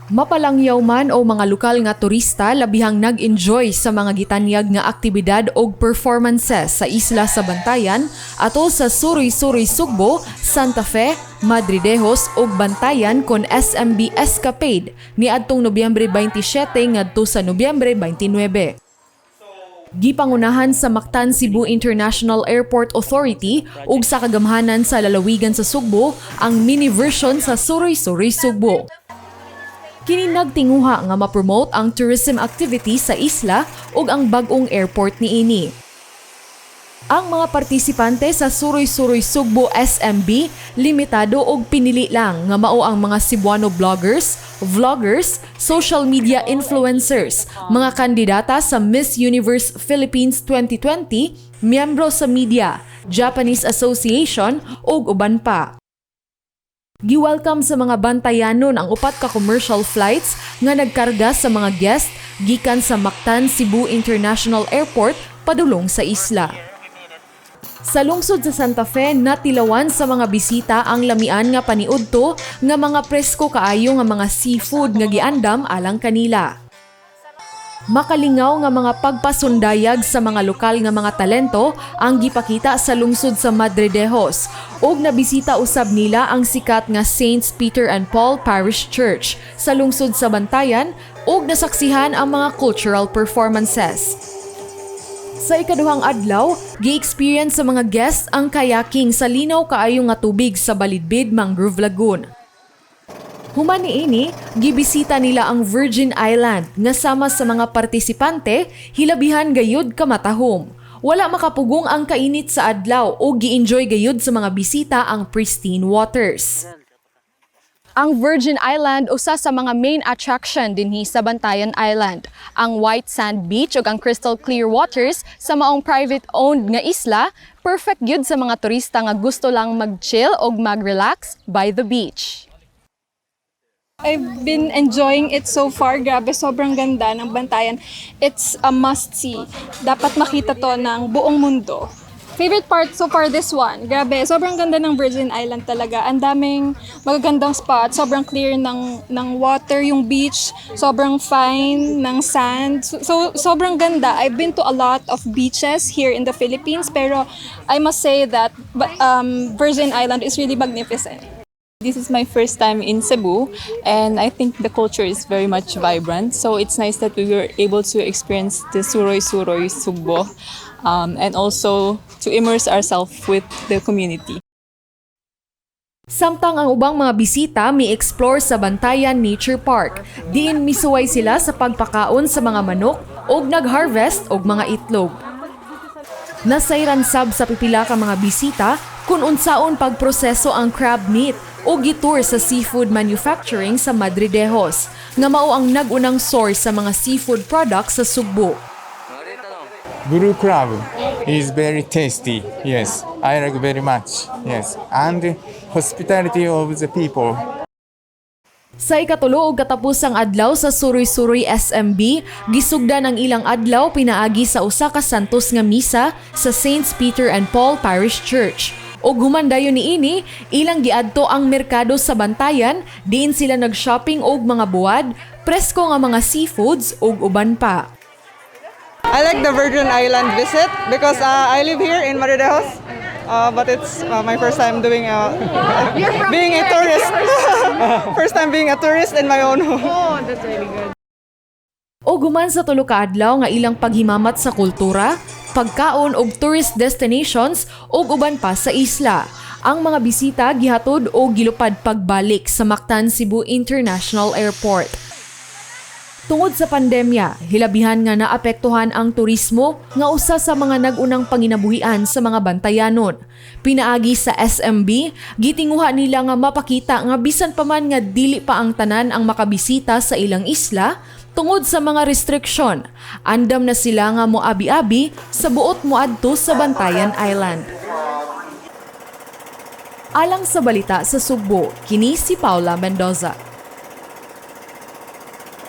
Mapalangyaw man o mga lokal nga turista labihang nag-enjoy sa mga gitanyag nga aktibidad o performances sa isla sa Bantayan atol sa Suroy-Suroy Sugbo, Santa Fe, Madridejos ug Bantayan kon SMB Escapade niadtong Nobyembre 27 ngadto sa Nobyembre 29. Gipangunahan sa Mactan Cebu International Airport Authority ug sa kagamhanan sa lalawigan sa Sugbo ang mini version sa Suroy-Suroy Sugbo. Kini nagtinguha nga ma-promote ang tourism activity sa isla ug ang bag-ong airport niini. Ang mga partisipante sa Suroy-Suroy Sugbo SMB limitado og pinili lang nga mao ang mga Cebuano bloggers, vloggers, social media influencers, mga kandidata sa Miss Universe Philippines 2020, miyembro sa media, Japanese Association ug uban pa. Gi-welcome sa mga Bantayanon ang upat ka commercial flights nga nagkarga sa mga guest gikan sa Mactan Cebu International Airport padulong sa isla. Sa lungsod sa Santa Fe, natilawan sa mga bisita ang lamian nga paniudto nga mga presko kaayo nga mga seafood nga giandam alang kanila. Makalingaw nga mga pagpasundayag sa mga lokal nga mga talento ang gipakita sa lungsod sa Madridejos ug nabisita usab nila ang sikat nga Saints Peter and Paul Parish Church sa lungsod sa Bantayan ug nasaksihan ang mga cultural performances. Sa ikaduhang adlaw, gi-experience sa mga guests ang kayaking sa linaw kaayo nga tubig sa Balidbid Mangrove Lagoon. Human niini, gibisita nila ang Virgin Island nga sama sa mga partisipante hilabihan gayud kamatahom. Wala makapugong ang kainit sa adlaw o gi-enjoy gayud sa mga bisita ang pristine waters. Ang Virgin Island usa sa mga main attraction dinhi sa Bantayan Island. Ang white sand beach ug ang crystal clear waters sa maong private-owned nga isla, perfect gyud sa mga turista nga gusto lang mag-chill ug mag-relax by the beach. I've been enjoying it so far. Grabe, sobrang ganda ng Bantayan. It's a must-see. Dapat makita to ng buong mundo. Favorite part so far this one. Grabe, sobrang ganda ng Virgin Island talaga. Ang daming magagandang spot. Sobrang clear ng water, yung beach. Sobrang fine ng sand. So sobrang ganda. I've been to a lot of beaches here in the Philippines. Pero I must say that Virgin Island is really magnificent. This is my first time in Cebu, and I think the culture is very much vibrant. So it's nice that we were able to experience the Suroy-Suroy Sugbo and also to immerse ourselves with the community. Samtang ang ubang mga bisita mi-explore sa Bantayan Nature Park, diin misuway sila sa pagpakaon sa mga manok o nag-harvest og mga itlog. Nasayran sab sa pipila ka mga bisita kung unsaon pagproseso ang crab meat o gitour sa seafood manufacturing sa Madridejos, nga mao ang nagunang source sa mga seafood products sa Sugbo. Blue crab is very tasty. Yes, I like very much. Yes, and hospitality of the people. Sa ikatulo ug katapusang adlaw sa Suroy-Suroy SMB, gisugdan ang ilang adlaw pinaagi sa usa ka santos nga misa sa Saints Peter and Paul Parish Church. O humandayon niini, ilang giadto ang merkado sa Bantayan, diin sila nag-shopping og mga buwad, presko nga mga seafoods ug uban pa. I like the Virgin Island visit because I live here in Madridejos, but it's my first time being a tourist. First time being a tourist in my own home. Oh, that's really good. O guman sa tulo ka adlaw nga ilang paghimamat sa kultura, pagkaon ug tourist destinations ug uban pa sa isla. Ang mga bisita gihatod o gilupad pagbalik sa Mactan Cebu International Airport. Tungod sa pandemya, hilabihan nga naapektuhan ang turismo nga usa sa mga nagunang panginabuhian sa mga Bantayanon. Pinaagi sa SMB, gitinguha nila nga mapakita nga bisan pa man nga dili pa ang tanan ang makabisita sa ilang isla, tungod sa mga restriksyon, andam na sila nga moabi-abi sa buot moadto sa Bantayan Island. Alang sa balita sa Sugbo, kini si Paula Mendoza.